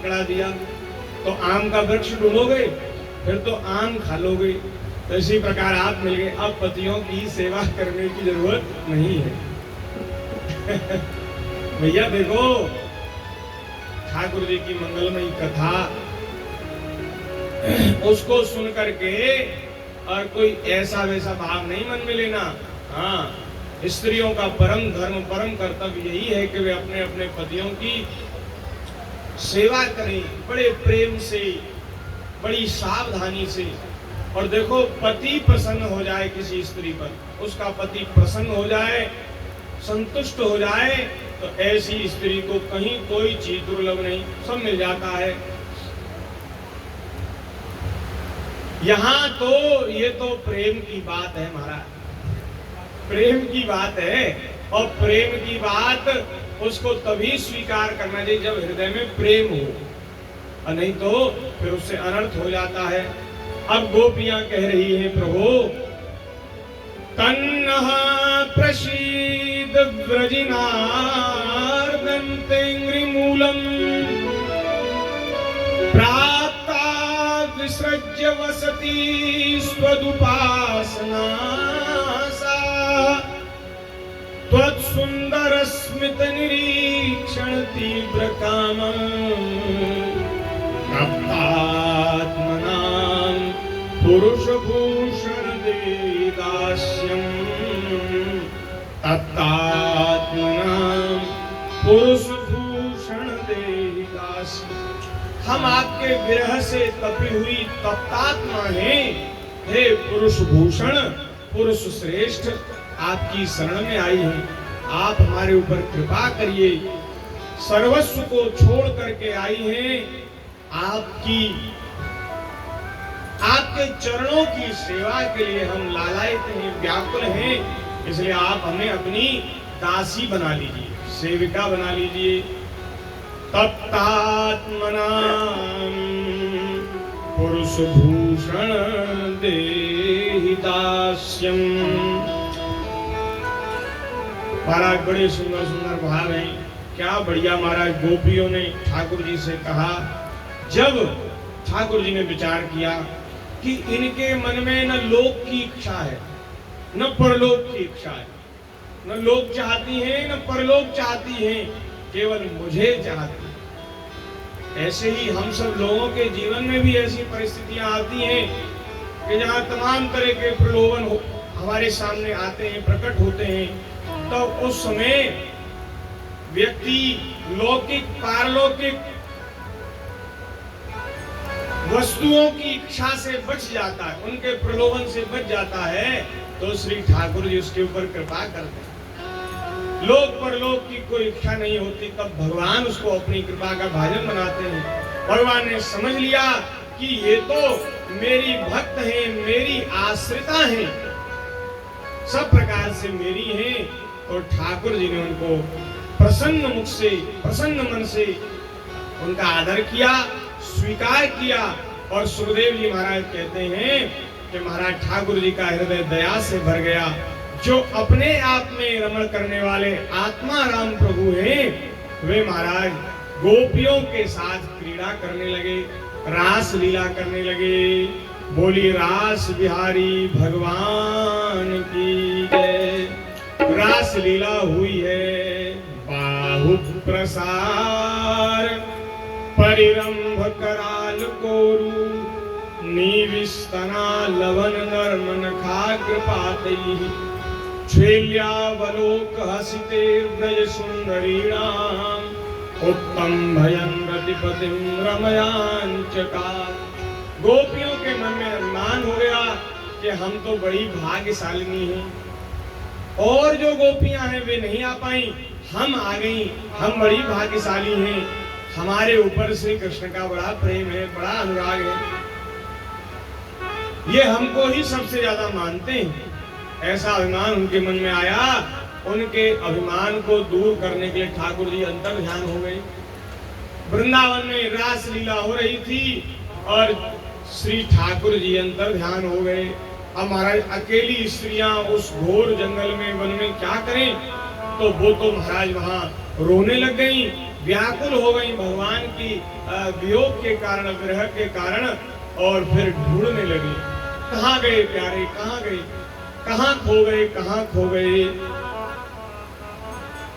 पकड़ा दिया तो आम का वृक्ष ढूंढोगे, फिर तो आम खा लोगे। तो इसी प्रकार आप मिल गए, अब पतियों की सेवा करने की जरूरत नहीं है। भैया देखो, ठाकुर जी की मंगलमयी कथा उसको सुन करके और कोई ऐसा वैसा भाव नहीं मन में लेना। हाँ, स्त्रियों का परम धर्म, परम कर्तव्य यही है कि वे अपने अपने पतियों की सेवा करें, बड़े प्रेम से, बड़ी सावधानी से। और देखो, पति प्रसन्न हो जाए किसी स्त्री पर, उसका पति प्रसन्न हो जाए, संतुष्ट हो जाए, तो ऐसी स्त्री को कहीं कोई चीज दुर्लभ नहीं, सब मिल जाता है। यहाँ तो ये तो प्रेम की बात है महाराज, प्रेम की बात है। और प्रेम की बात उसको तभी स्वीकार करना चाहिए जब हृदय में प्रेम हो, और नहीं तो फिर उससे अनर्थ हो जाता है। अब गोपियां कह रही हैं, प्रभु तन्नः प्रसीद व्रजिनार्दन तेंग्रिमूलम प्राप्ता विसृज्य वसति स्वदुपासना सा त्वत्सुंदर स्मित निरीक्षण तीव्र कामम् आत्मनां पुरुष भूषण देदास्यम् तत्तात्मनां पुरुष भूषण देदास्यम्। हम आपके विरह से तपी हुई तप्तात्मा हैं, हे पुरुष भूषण, पुरुष श्रेष्ठ, आपकी शरण में आई हैं। आप हमारे ऊपर कृपा करिए, सर्वस्व को छोड़ करके आई हैं, आपके चरणों की सेवा के लिए हम लालायित हैं, व्याकुल हैं। इसलिए आप हमें अपनी दासी बना लीजिए, सेविका बना लीजिए। तप्तात्मनां पुरुष भूषण देहि दास्यम्। महाराज बड़े सुंदर सुंदर भाव हैं, क्या बढ़िया। महाराज गोपियों ने ठाकुर जी से कहा, जब ठाकुर जी ने विचार किया कि इनके मन में न लोक की इच्छा है, न परलोक की इच्छा है, न लोक चाहती हैं न परलोक चाहती हैं, केवल मुझे चाहती हैं। ऐसे ही हम सब लोगों के जीवन में भी ऐसी परिस्थितियां आती हैं कि जहां तमाम तरह के प्रलोभन हमारे सामने आते हैं, प्रकट होते हैं। तो उस समय व्यक्ति लौकिक पारलौकिक वस्तुओं की इच्छा से बच जाता है, उनके प्रलोभन से बच जाता है, तो श्री ठाकुर जी उसके ऊपर कृपा करते हैं। लोक परलोक की कोई इच्छा नहीं होती, तब भगवान उसको अपनी कृपा का भाजन बनाते हैं। भगवान ने समझ लिया कि ये तो मेरी भक्त हैं, मेरी आश्रिता हैं, सब प्रकार से मेरी हैं। तो ठाकुर जी ने उनको प्रसन्न मुख से, प्रसन्न मन से उनका आदर किया, स्वीकार किया। और सुखदेव जी महाराज कहते हैं कि महाराज ठाकुर जी का हृदय दया से भर गया। जो अपने आप में रमण करने वाले आत्मा राम प्रभु हैं, वे महाराज गोपियों के साथ क्रीड़ा करने लगे, रास लीला करने लगे। बोली रास बिहारी भगवान की जय। रास लीला हुई है, बाहु प्रसार परिरंभ कराल कोरु निविस्तना लवन नर्मन खाग्र पातई छेल्यावलोक हसिते व्रज सुंदरीणाम उत्तम भयं रतिपतिम रमयांचका। गोपियों के मन में अभिमान हो गया कि हम तो बड़ी भाग्यशालिनी हैं, और जो गोपियां हैं वे नहीं आ पाई, हम आ गई, हम बड़ी भाग्यशाली हैं, हमारे ऊपर श्री कृष्ण का बड़ा प्रेम है, बड़ा अनुराग है, ये हमको ही सबसे ज्यादा मानते हैं। ऐसा अभिमान उनके मन में आया। उनके अभिमान को दूर करने के लिए ठाकुर जी अंतर ध्यान हो गए। वृंदावन में रास लीला हो रही थी और श्री ठाकुर जी अंतर ध्यान हो गए। अब महाराज अकेली स्त्रियां उस घोर जंगल में वन में क्या करें, तो वो तो महाराज वहां रोने लग गई। व्याकुल हो गई भगवान की वियोग के कारण, विरह के कारण, और फिर ढूंढने लगी, कहाँ गए प्यारे, कहाँ गए, कहाँ खो गए, कहाँ खो गए।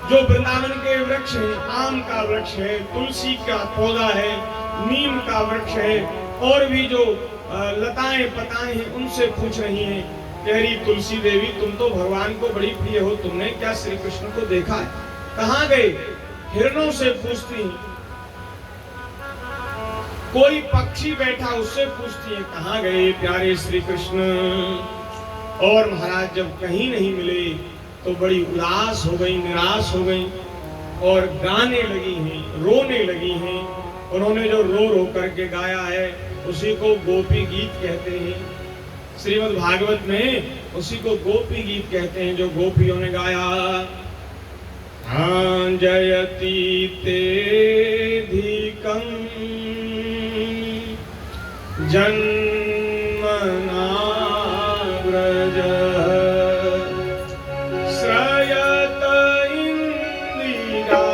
जो वृंदावन के वृक्ष है, आम का वृक्ष है, तुलसी का पौधा है, नीम का वृक्ष है, और भी जो लताएं पताएं हैं, उनसे पूछ रही हैं, कह रही तुलसी देवी तुम तो भगवान को बड़ी प्रिय हो, तुमने क्या श्री कृष्ण को देखा है, कहाँ गए। हिरणों से पूछती, कोई पक्षी बैठा उससे पूछती है, कहाँ गए प्यारे श्री कृष्ण। और महाराज जब कहीं नहीं मिले तो बड़ी उदास हो गई, निराश हो गई, और गाने लगी हैं, रोने लगी हैं। उन्होंने जो रो रो करके गाया है उसी को गोपी गीत कहते हैं। श्रीमद् भागवत में उसी को गोपी गीत कहते हैं, जो गोपियों ने गाया। हाँ जयति तेधिकं जन्मना व्रज श्रयत इंदिरा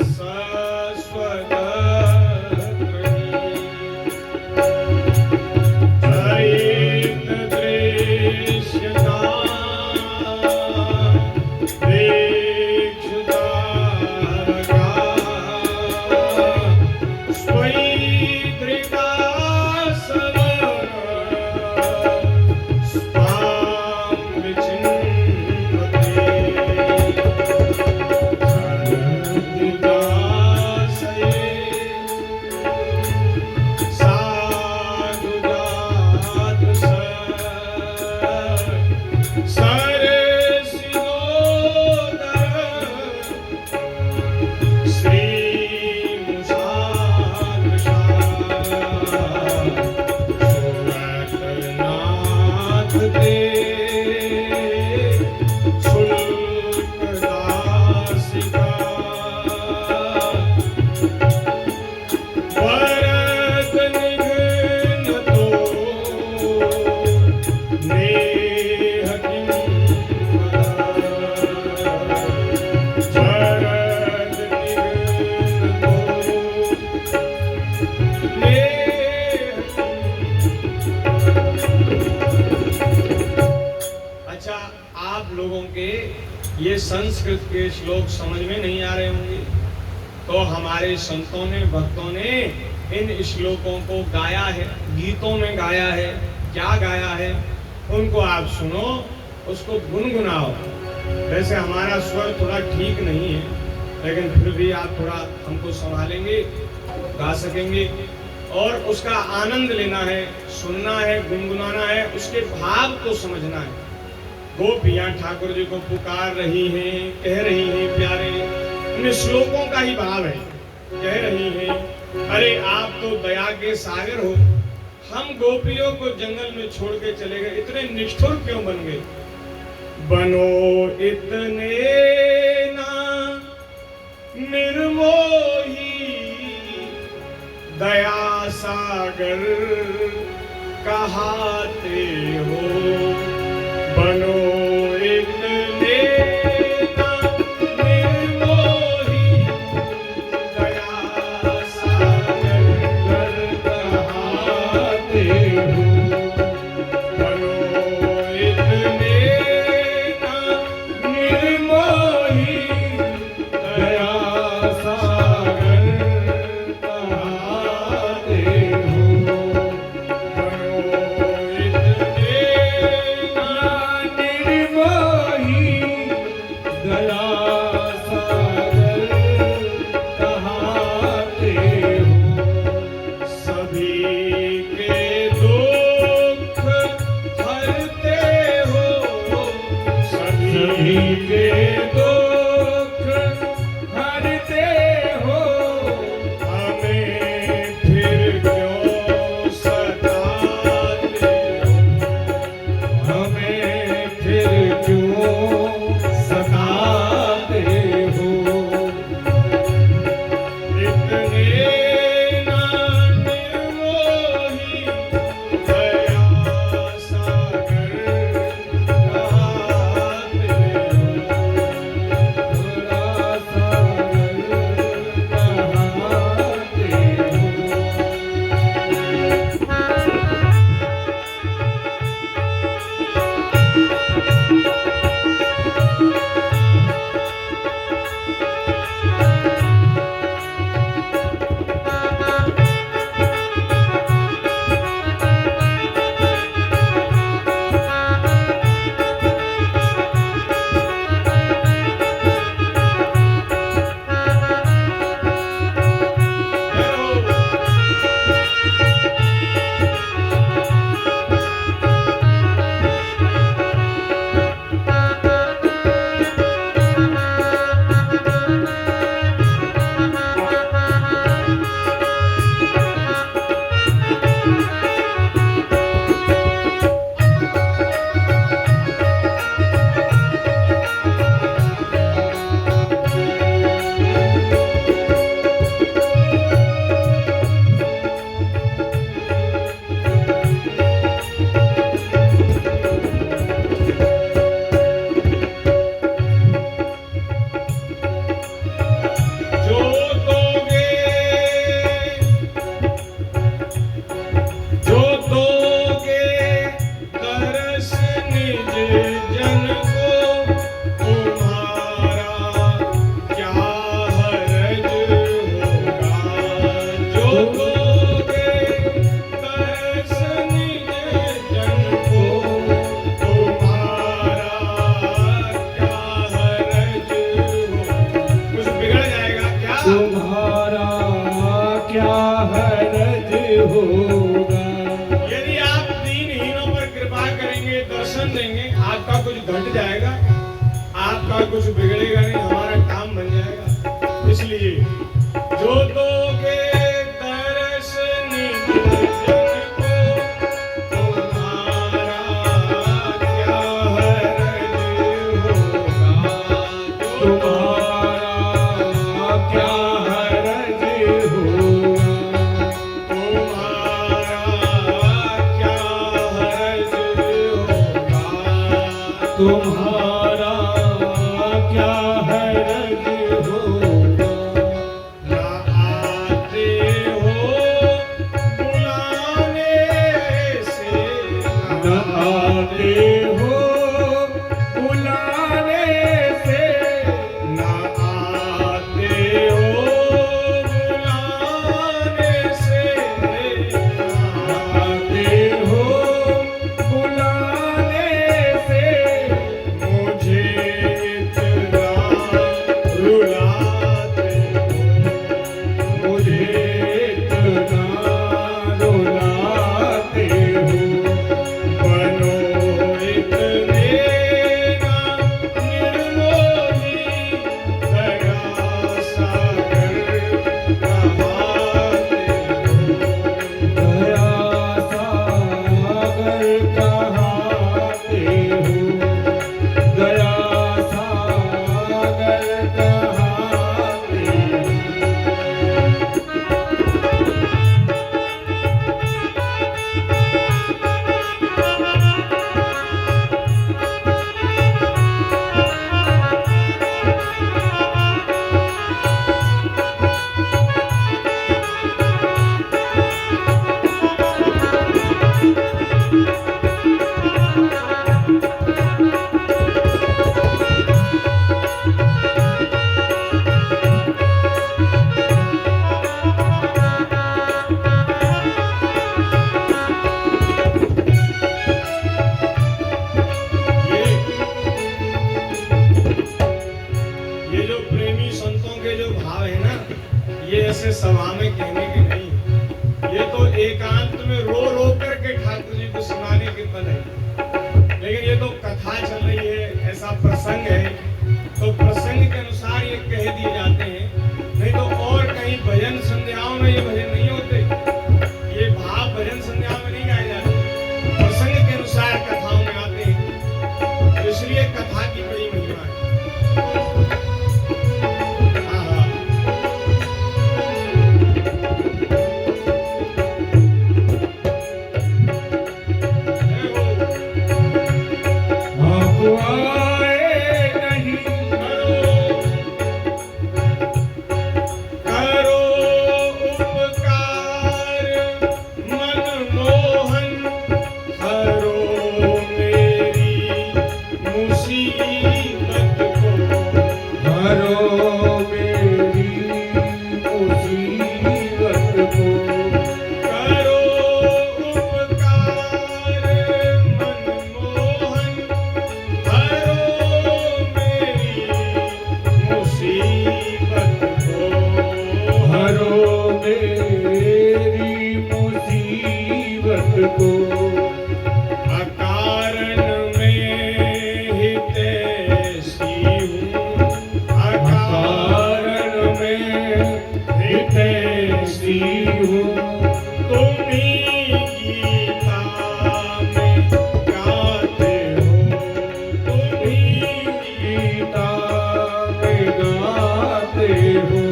सस्वत हरित दृश्यता ये संस्कृत के श्लोक समझ में नहीं आ रहे होंगे, तो हमारे संतों ने, भक्तों ने इन श्लोकों को गाया है, गीतों में गाया है। क्या गाया है उनको आप सुनो, उसको गुनगुनाओ। वैसे हमारा स्वर थोड़ा ठीक नहीं है, लेकिन फिर भी आप थोड़ा हमको संभालेंगे, गा सकेंगे, और उसका आनंद लेना है, सुनना है, गुनगुनाना है, उसके भाव को समझना है। गोपियां ठाकुर जी को पुकार रही हैं, कह रही हैं प्यारे, इन श्लोकों का ही भाव है, कह रही हैं, अरे आप तो दया के सागर हो, हम गोपियों को जंगल में छोड़ के चले गए, इतने निष्ठुर क्यों बन गए। बनो इतने ना निर्मोही, दया सागर कहाते हो। बनो इतने ना निर्मोही, दया सागर कहाते हो। बनो इतने ना निर्मोही, दया सागर कहाते हो। बनो इतने ना क्या हरज होगा। यदि आप दीनहीनों पर कृपा करेंगे, दर्शन देंगे, आपका कुछ घट जाएगा, आपका कुछ बिगड़ेगा नहीं, हमारा काम बन जाएगा। इसलिए जो दोगे दर्श निर्जन को, तुम्हारा क्या हरज होगा। तुम्हारा क्या हरज होगा। तुम्हारा क्या हरज होगा। न आते हो बुलाने से। ना आते हो बुलाने से। न आते हो बुलाने से। मुझे इतना रुलाते हो। मुझे इतना रुलाते हो। बनो इतने ना निर्मोही, दया सागर कहाते हो। दया सागर कहाते हो। दया सागर कहाते हो। ये जो प्रेमी संतों के जो भाव है ना, ये ऐसे सभा में कहने के नहीं, ये तो एकांत में रो रो करके ठाकुर जी को सुनाने के पद है। लेकिन ये तो कथा चल रही है, ऐसा प्रसंग है, तो प्रसंग के अनुसार ये कह दिए जाते हैं। नहीं तो और कहीं भजन संध्याओं में ये भजन नहीं होते, ये भाव भजन संध्याओं में नहीं गाए जाते, प्रसंग के अनुसार कथाओं में आते हैं। तो इसलिए कथा की बड़ी महिमा है। हाँ, हाँ। जय हो। आप आए नहीं। करो उपकार मनमोहन, हरो मेरी मुसीबत को। हरो मेरी मुसीबत को। करो उपकार मनमोहन, हरो मेरी मुसीबत को। हरो मेरी मुसीबत को। अकारण में हितैषी हूँ। अकारण में हितैषी हूँ। तुम्ही गीता में गाते हो। तुम्ही गीता में गाते हो।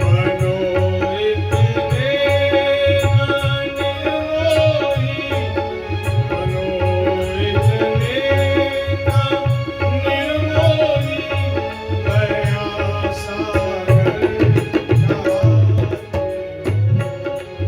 बनो इतने ना निर्मोही, बनो इतने ना निर्मोही, दया सागर कहाते हो।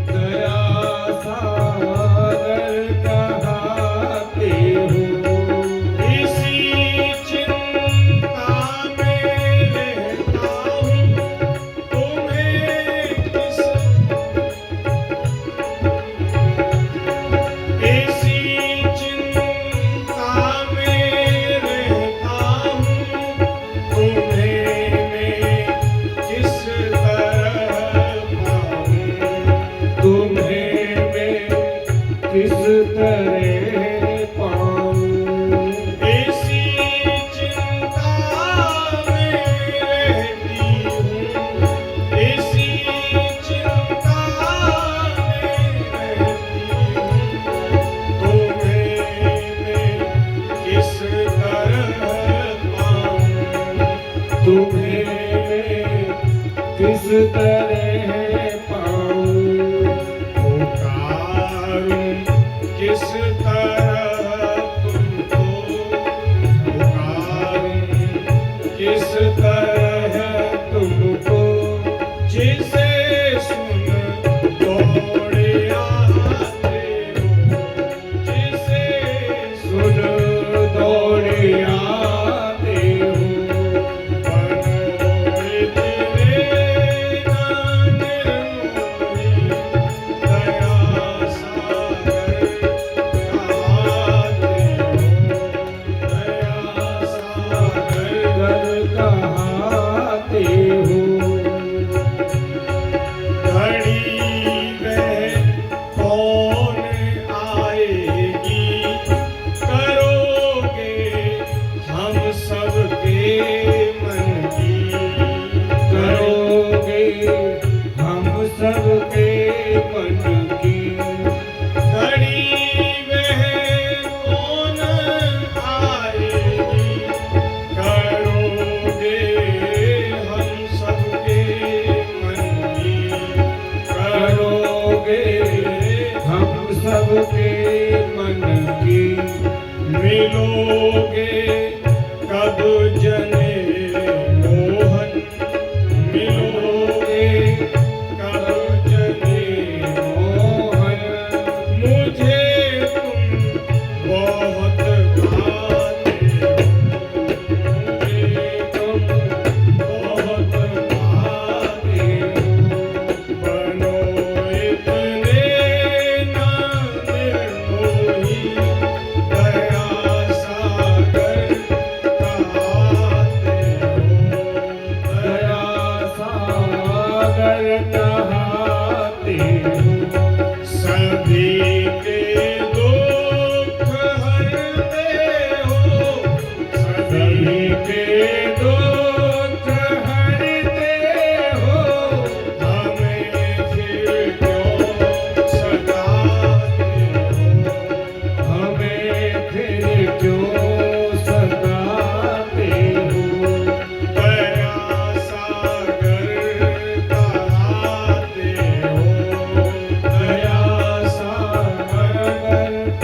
किस तरह पाऊं, पुकारूं किस तरह तुमको, पुकारूं किस तरह तुमको, जिसे सुन दौड़े आते हो, जिसे सुन दौड़े आते हो। बनोए तेरे नाम निर्मोही, दया सागर कहाते हो, दया सागर कर कहाते हो। घड़ी वह कौन आएगी, करोगे हम सबके मन की, करोगे हम सबके मन की। घड़ी वह कौन आएगी, करोगे हम सबके मन की, करोगे हम सबके मन की। मिलोगे कब जने मोहन, मिलोगे कब जने मोहन, मुझे तुम बहुत भाते हो, मुझे तुम बहुत भाते हो। बनो इतने ना निर्मोही, दया सागर कहाते हो, दया सागर कहाते हो। सभी के दुख हरते हो, सभी के दुख हरते हो। हमें फिर क्यों सताते हो, हमें फिर क्यों सताते हो। दया सागर कहाते हो, दया सागर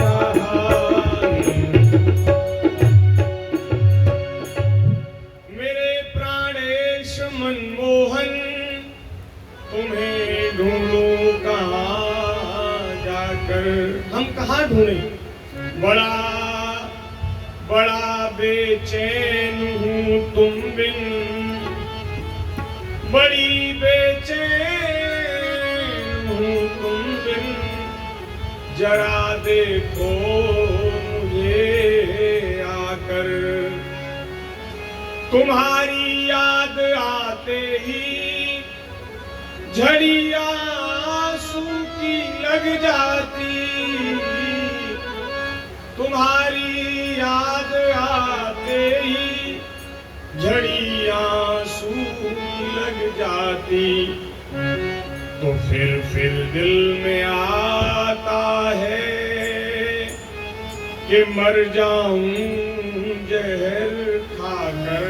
कहाते हो। मेरे प्राणेश मनमोहन, तुम्हें ढूंढूं कहाँ जाकर, हम कहाँ ढूंढें? बड़ा बड़ा बेचैन हूँ तुम बिन, बड़ी बेचैन हूँ तुम बिन। जरा देखो मुझे आकर, तुम्हारी याद आते ही झड़ी आंसू की लग जाती, तुम्हारी याद आते ही झड़ी आंसू की लग जाती। तो फिर दिल में आता है कि मर जाऊं जहर खाकर।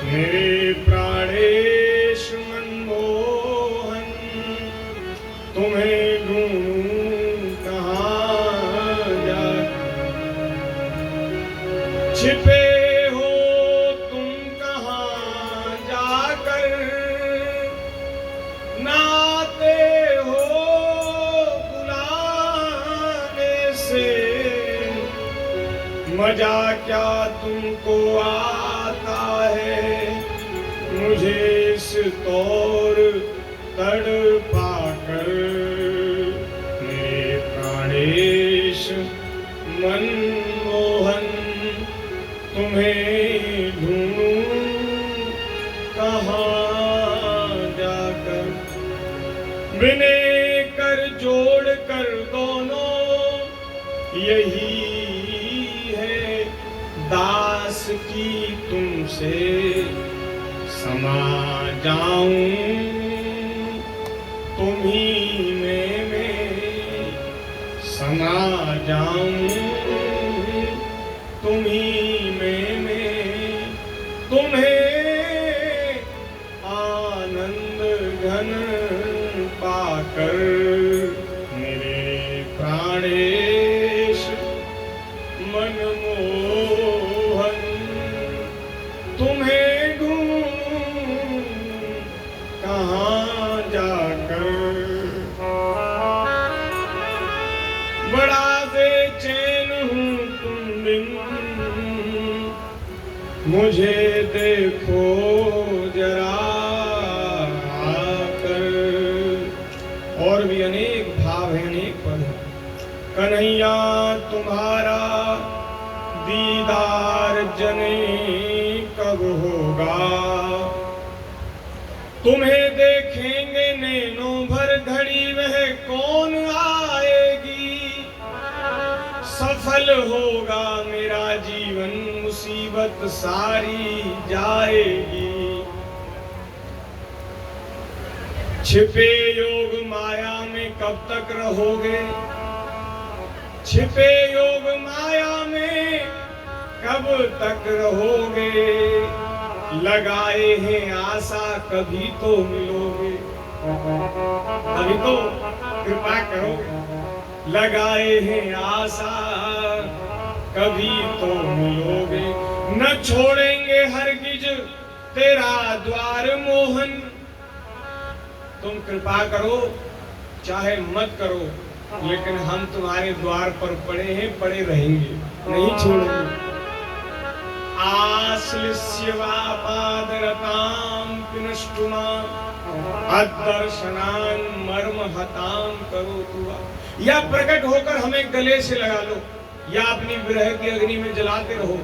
मेरे प्राणेश मनमोहन, तुम्हें ढूंढूं कहाँ जाकर। छिपे हो तुम कहाँ जाकर, नाते हो बुलाने से। मजा क्या तुमको आता है मुझे इस तौर तड़पा कर। मेरे प्राणेश मनमोहन, तुम्हें ढूंढूं कहाँ जाकर। बिने कर जोड़ कर दोनों यही है दास की तुमसे समा जाऊं तुम्ही में मैं समा जाऊं तुम्ही में मैं तुम्हें आनंद घन पाकर मेरे प्राणेश मनमोहन तुम्हें ढूंढूं कहाँ जाकर बड़ा बेचैन हूँ तुम बिन मुझे देखो जरा आकर। और भी अनेक भाव हैं, अनेक पद हैं। कन्हैया तुम्हारा दीदार जने कब होगा तुम्हें देखेंगे नैनों भर घड़ी वह कौन आएगी सफल होगा मेरा जीवन मुसीबत सारी जाएगी। छिपे योग माया में कब तक रहोगे छिपे योग माया में कब तक रहोगे लगाए हैं आशा कभी तो मिलोगे कभी तो कृपा करोगे लगाए हैं आशा कभी तो मिलोगे न छोड़ेंगे हरगिज तेरा द्वार मोहन तुम कृपा करो चाहे मत करो लेकिन हम तुम्हारे द्वार पर पड़े हैं पड़े रहेंगे नहीं छोड़ेंगे। आश्लिष्यवापादरतां पिनष्टुमा अदर्शनान मर्म हताम करोतु वा। या प्रकट होकर हमें गले से लगा लो या अपनी विरह की अग्नि में जलाते रहो।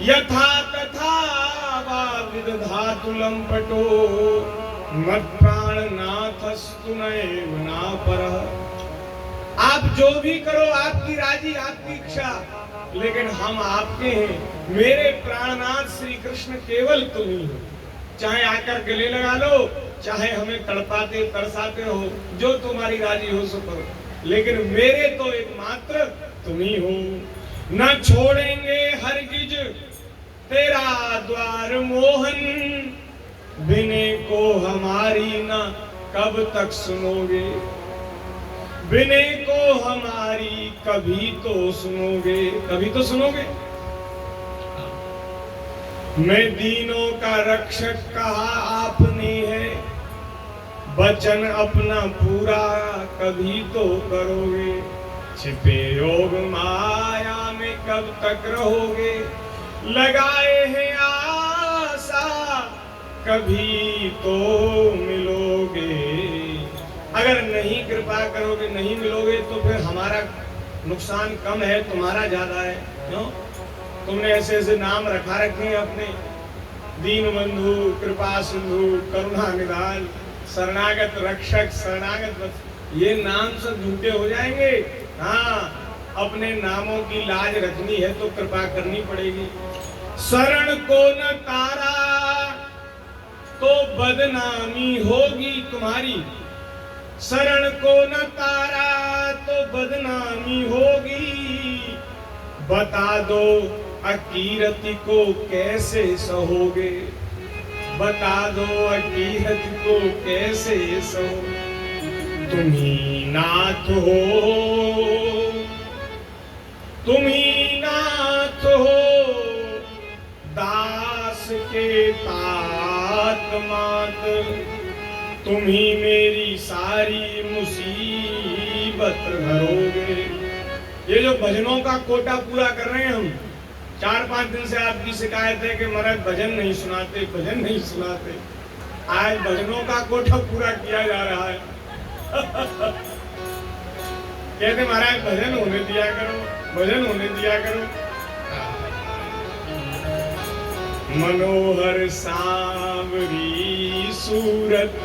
यथा तथा वा विदधातु लंपटो मत प्राणनाथस्तु नैव नापरः। आप जो भी करो आपकी राजी आपकी इच्छा लेकिन हम आपके हैं। मेरे प्राणनाथ श्री कृष्ण केवल तुम ही हो। चाहे आकर गले लगा लो चाहे हमें तड़पाते तरसाते रहो जो तुम्हारी राजी हो सो करो लेकिन मेरे तो एकमात्र तुम ही हो। न छोड़ेंगे हरगिज तेरा द्वार मोहन बिने को हमारी न कब तक सुनोगे बिने को हमारी कभी तो सुनोगे कभी तो सुनोगे। मैं दीनों का रक्षक कहा आपने है वचन अपना पूरा कभी तो करोगे। छिपे योग माया में कब तक रहोगे लगाए हैं आशा कभी तो मिलोगे। अगर नहीं कृपा करोगे नहीं मिलोगे तो फिर हमारा नुकसान कम है तुम्हारा ज्यादा है। क्यों तुमने ऐसे ऐसे नाम रखा रखे हैं अपने दीन बंधु कृपा सिंधु करुणा निधान शरणागत रक्षक शरणागत ये नाम सब झूठे हो जाएंगे। हाँ अपने नामों की लाज रखनी है तो कृपा करनी पड़ेगी। शरण को न तारा तो बदनामी होगी तुम्हारी शरण को न तारा तो बदनामी होगी। बता दो अकीरति को कैसे सहोगे बता दो अकीरति को कैसे सहोगे। तुम ही नाथ हो तुम ही नाथ हो दास के तात मात तुम ही मेरी सारी मुसीबत हरोगे। ये जो भजनों का कोटा पूरा कर रहे हैं हम 4-5 दिन से आपकी शिकायत है कि महाराज भजन नहीं सुनाते आज भजनों का कोटा पूरा किया जा रहा है। कहते महाराज भजन होने दिया करो। मनोहर सांवरी सूरत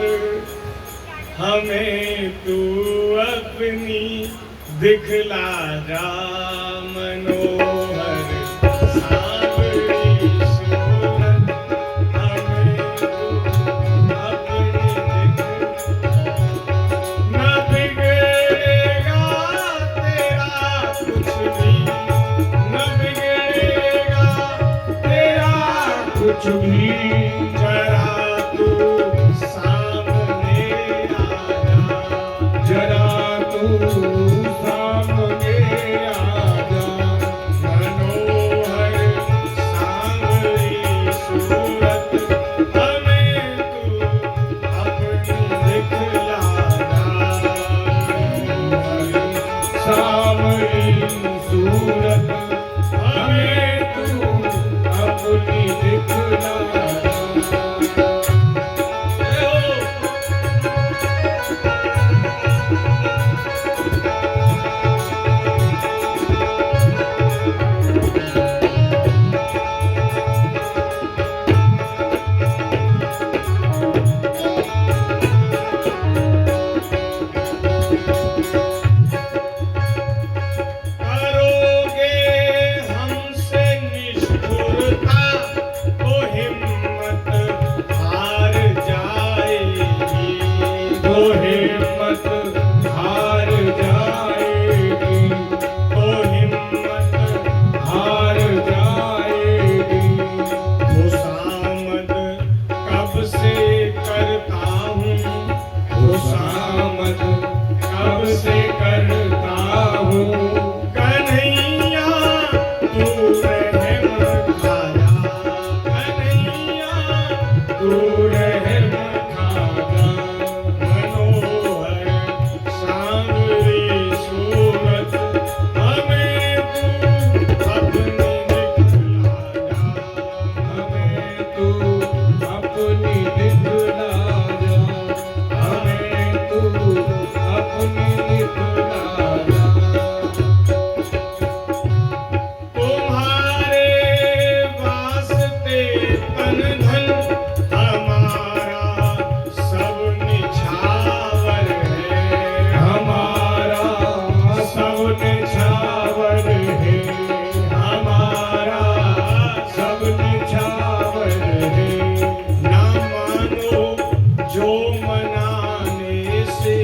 हमें तू अपनी दिखला जा। मनोहर सांवरी सूरत हमें तू अपनी न बिगड़ेगा तेरा कुछ भी न बिगड़ेगा तेरा कुछ भी जरा तू तो हिम्मत हार जाएगी, तो हिम्मत हार जाएगी। खुशामद कब से करता हूँ, खुशामद कब से करता हूँ, कन्हैया तू रहम खाया, कन्हैया तू रहम खाजा। मनोहर सांवरी सूरत हमें तू अपनी दिखला जा, हमें तू अपनी दिखला जा, हमें तू अपनी दिखला जा। तुम्हारे वास्ते तन धन हमारा सब निछावर है, हमारा सब निछावर है, हमारा सब निछावर है। ना मानो जो मनाने से,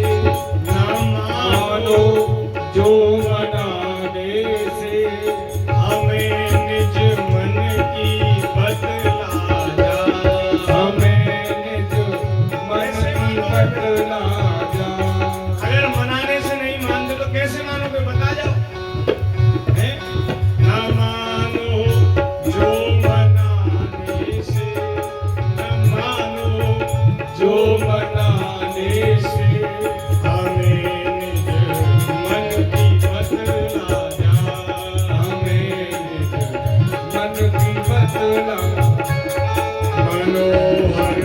ना मानो मानो जो मनाने से, हमें निज मन की बतला जा, हमें निज मन की बतला जा। अगर मनाने से नहीं मानते तो कैसे मानोगे, बता जाओ। हैं? ना मानो जो मनाने से, ना मानो जो मनाने से, हमें निज मन की बतला जा, हमें निज मन की बतला। मनोहर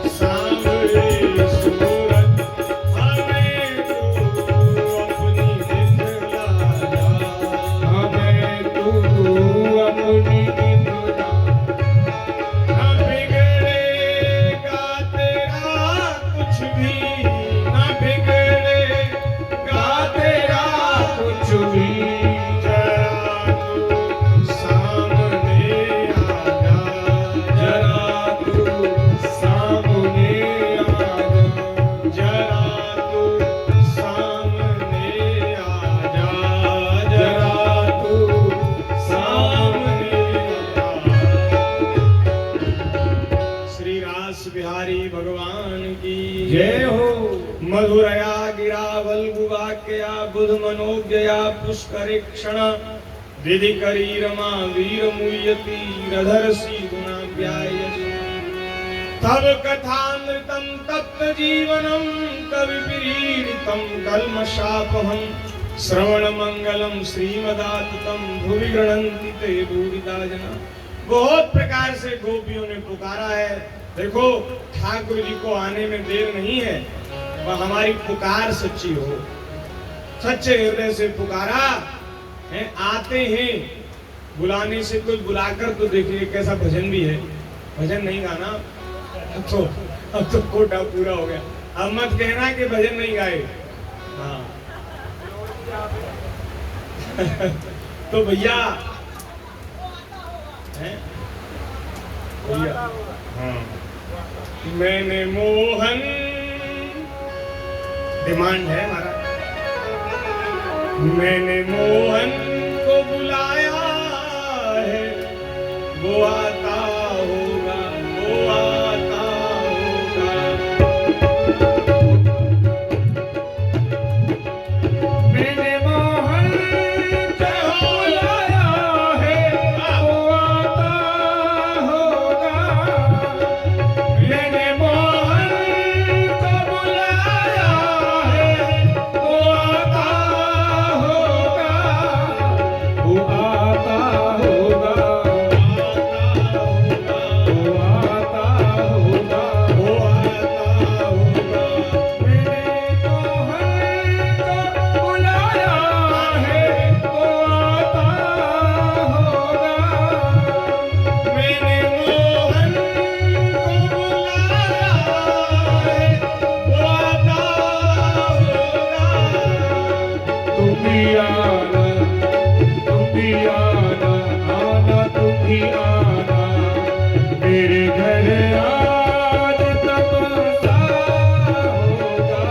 सांवरी सूरत हमें तू अपनी दिखला जा, हमें तू अपनी दिखला। ना बिगड़ेगा तेरा कुछ भी, ना बिगड़ेगा तेरा कुछ भी, जरा तू सामने आ जा, जरा तू सामने आ जा, जरा तू सामने आ जा, जरा जरा तू सामने आ। श्री रास बिहारी भगवान की जय हो। मधुरया गिरा वल्गुवाक्या बुध मनोज्ञया पुष्करेक्षण विधि करी रमा वीर मुयति रधरसी गुणाव्यायसी तव कथामृतं तप्त जीवनं कवि विरीडितं कल्मषापहं श्रवण मंगलम श्रीमदातुतं भुवि गृह्णन्ति ते दूरिता जना। बहुत प्रकार से गोपियों ने पुकारा है। देखो ठाकुर जी को आने में देर नहीं है, वह हमारी पुकार सच्ची हो, सच्चे हृदय से पुकारा है। आते हैं बुलाने से कुछ बुलाकर तो देखिए कैसा भजन भी है। भजन नहीं गाना अब तो कोटा पूरा हो गया। अब मत कहना कि भजन नहीं गाए। हाँ तो भैया हैं? भैया हाँ मैंने मोहन डिमांड है हमारा। मैंने मोहन को बुलाया है, वो आता होगा, वो आता होगा। मैंने मोहन को बुलाया है, वो आता होगा। मैंने मोहन को बुलाया है, वो आता होगा। वो आता होगा, वो आता होगा, वो आता होगा। मैंने मोहन को बुलाया है, वो आता होगा। मैंने मोहन को बुलाया है, वो आता होगा। तुम भी आना, तुम भी आना, आना तुम भी आना। मेरे घर आज तमाशा होगा।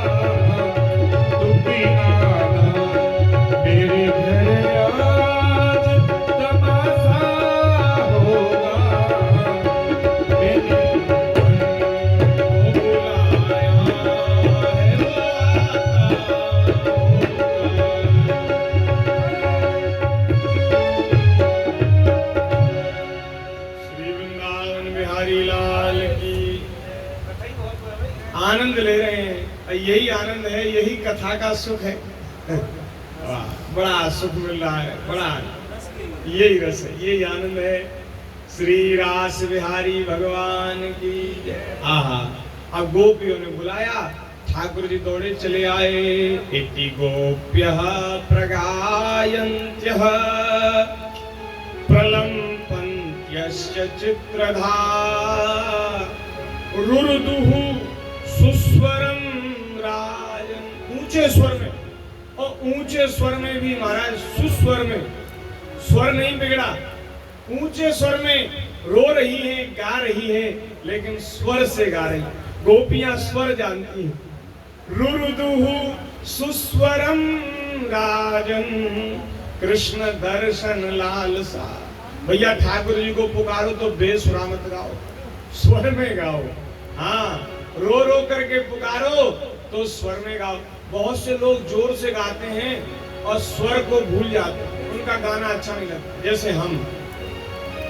आनंद ले रहे हैं। यही आनंद है, यही कथा का सुख है। वाह, बड़ा सुख मिल रहा है, बड़ा यही रस है, यही आनंद है। श्री रास बिहारी भगवान की जय। आहा, अब गोपियों ने बुलाया, ठाकुर जी दौड़े चले आए। इति गोप्यः प्रगायन्त्यः प्रलम्पन्त्यश्च चित्रधा रुरुदुः सुस्वरम राजन। ऊंचे स्वर में, और ऊंचे स्वर में भी महाराज, सुस्वर में, स्वर नहीं बिगड़ा, ऊंचे स्वर में रो रही हैं, गा रही हैं, लेकिन स्वर से गा रही। गोपियां स्वर जानती हैं। रुरुदुहु सुस्वरम राजन कृष्ण दर्शन लालसा। भैया ठाकुर जी को पुकारो तो बेसुरा मत गाओ, स्वर में गाओ। हाँ, रो रो करके पुकारो तो स्वर में गाओ। बहुत से लोग जोर से गाते हैं और स्वर को भूल जाते हैं, उनका गाना अच्छा नहीं लगता। जैसे हम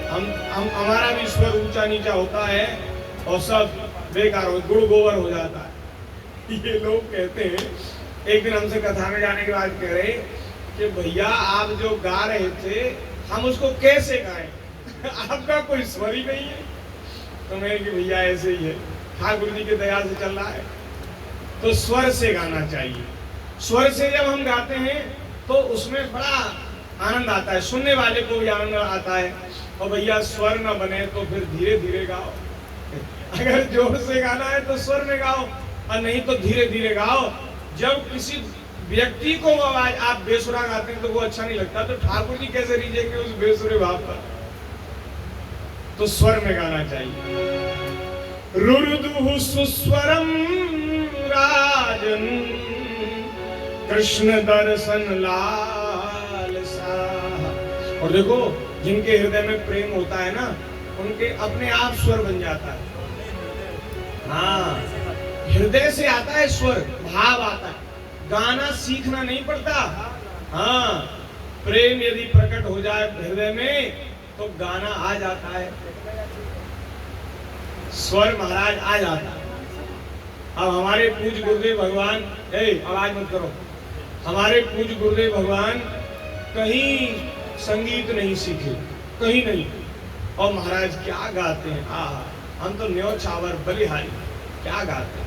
हमारा भी स्वर ऊंचा नीचा होता है और सब बेकार हो, गुड़ गोबर हो जाता है। ये लोग कहते हैं, एक दिन हमसे कथा में जाने के बाद कह रहे कि भैया आप जो गा रहे थे हम उसको कैसे गाएं आपका कोई स्वर ही नहीं है। तो मैं कि भैया ऐसे ही है, ठाकुर जी की दया से चल रहा है। तो स्वर से गाना चाहिए। स्वर से जब हम गाते हैं तो उसमें बड़ा आनंद आता है, सुनने वाले को भी आनंद आता है। और भैया स्वर न बने तो फिर धीरे धीरे गाओ। अगर जोर से गाना है तो स्वर में गाओ, और नहीं तो धीरे धीरे गाओ। जब किसी व्यक्ति को आवाज आप बेसुरा गाते हैं तो वो अच्छा नहीं लगता, तो ठाकुर जी कैसे रीझेंगे उस बेसुरे भाव पर। तो स्वर में गाना चाहिए। रुरुदुहु सुस्वरम राजन कृष्ण दर्शन लालसा। और देखो, जिनके हृदय में प्रेम होता है ना, उनके अपने आप स्वर बन जाता है। हाँ, हृदय से आता है स्वर, भाव आता है। गाना सीखना नहीं पड़ता। हाँ, प्रेम यदि प्रकट हो जाए हृदय में तो गाना आ जाता है, स्वर महाराज आ जाता है। अब हमारे पूज्य गुरुदेव भगवान, आवाज मत करो, हमारे पूज्य गुरुदेव भगवान कहीं संगीत नहीं सीखे, कहीं नहीं, और महाराज क्या गाते हैं। हम तो न्योछावर बलिहारी क्या गाते हैं।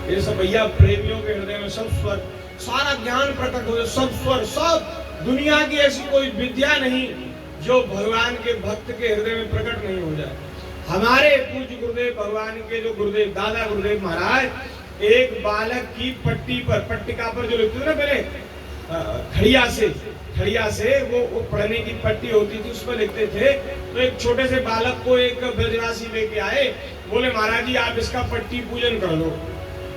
ये सब भैया प्रेमियों के हृदय में सब स्वर, सारा ज्ञान प्रकट हो जाए, सब स्वर, सब दुनिया की ऐसी कोई विद्या नहीं जो भगवान के भक्त के हृदय में प्रकट नहीं हो जाए। हमारे पूज्य गुरुदेव भगवान के जो गुरुदेव दादा गुरुदेव महाराज, एक बालक की पट्टी पर, पट्टिका पर जो लिखते थे ना पहले खड़िया से वो पढ़ने की पट्टी होती थी, उस पर लिखते थे। तो एक छोटे से बालक को एक ब्रजवासी लेके आए, बोले महाराज जी आप इसका पट्टी पूजन कर लो।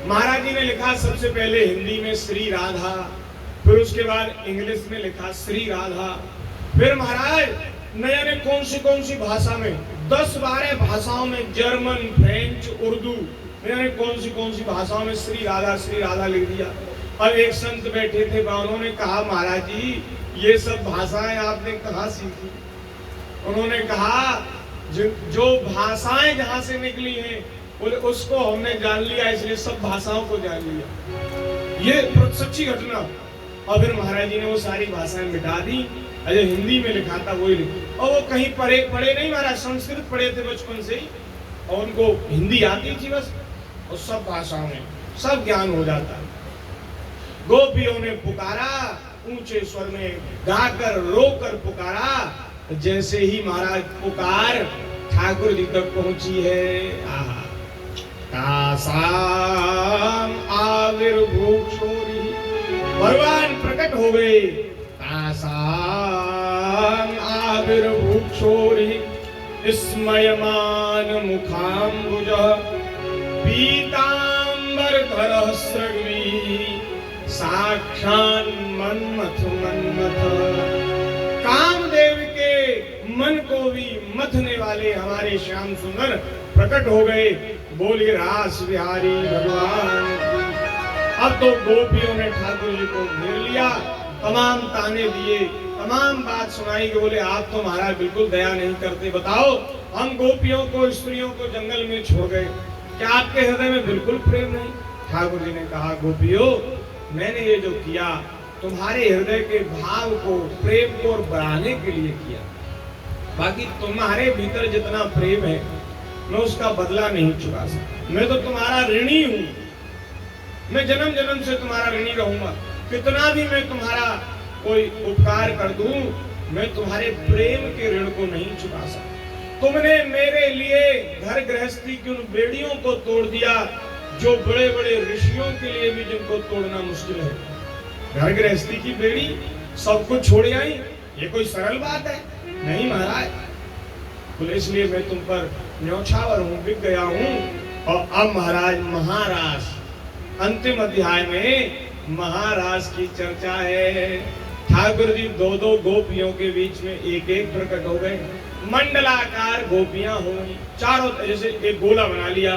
महाराज जी ने लिखा सबसे पहले हिंदी में श्री राधा, फिर उसके बाद इंग्लिश में लिखा श्री राधा, फिर महाराज न जाने कौन सी भाषा में, 10-12 भाषाओं में, जर्मन, फ्रेंच, उर्दू, न जाने कौन सी भाषाओं में श्री राधा लिख दिया। और एक संत बैठे थे, उन्होंने कहा महाराज जी ये सब भाषाएं आपने कहाँ सीखी। उन्होंने कहा जो भाषाएं जहां से निकली हैं बोले उसको हमने जान लिया, इसलिए सब भाषाओं को जान लिया। ये सच्ची घटना। और फिर महाराज जी ने वो सारी भाषाएं मिटा दी, अजय हिंदी में लिखा था वही लिखा। और वो कहीं पढ़े नहीं महाराज, संस्कृत पढ़े थे बचपन से ही, और उनको हिंदी आती थी बस, और सब भाषाओं में सब ज्ञान हो जाता। गोपियों ने पुकारा, ऊंचे स्वर में गाकर रोकर पुकारा। जैसे ही महाराज पुकार ठाकुर जी तक पहुंची है, आहा, तासाम आविर्भूक्षोरी, भगवान प्रकट हो गए। तासाम आविर्भूक्षोरी स्मयमान मुखाम्बुज पीतांबरधरः सृग्वी साक्षान् मन्मथ। कामदेव के मन को भी मथने वाले हमारे श्याम सुंदर प्रकट हो गए। बोलिए रास बिहारी भगवान। अब तो गोपियों ने ठाकुर जी को घेर लिया, तमाम ताने दिए, तमाम बात सुनाई कि बोले आप तो महाराज बिल्कुल दया नहीं करते, बताओ हम गोपियों को, स्त्रियों को जंगल में छोड़ गए, क्या आपके हृदय में बिल्कुल प्रेम नहीं? ठाकुर जी ने कहा, गोपियों, मैंने ये जो किया तुम्हारे हृदय के भाव को, प्रेम को और बढ़ाने के लिए किया। बाकी तुम्हारे भीतर जितना प्रेम है मैं उसका बदला नहीं चुका सकता। मैं तो तुम्हारा ऋणी हूं, मैं जन्म जन्म से तुम्हारा ऋणी रहूंगा। कितना भी मैं तुम्हारा कोई उपकार कर दूं, मैं तुम्हारे प्रेम के ऋण को नहीं चुका सकता। तुमने मेरे लिए घर गृहस्थी की उन बेड़ियों को तोड़ दिया जो बड़े बड़े ऋषियों के लिए भी जिनको तोड़ना मुश्किल है। घर गृहस्थी की बेड़ी, सब कुछ छोड़ आई, ये कोई सरल बात है? नहीं महाराज। तो इसलिए मैं तुम पर न्यौछावर हूं, बिक गया हूं। और अब महाराज महाराज, अंतिम अध्याय में महाराज की चर्चा है। ठाकुर जी दो दो गोपियों के बीच में एक एक प्रकट हो गए। मंडलाकार गोपियां हुई चारों, जैसे एक गोला बना लिया,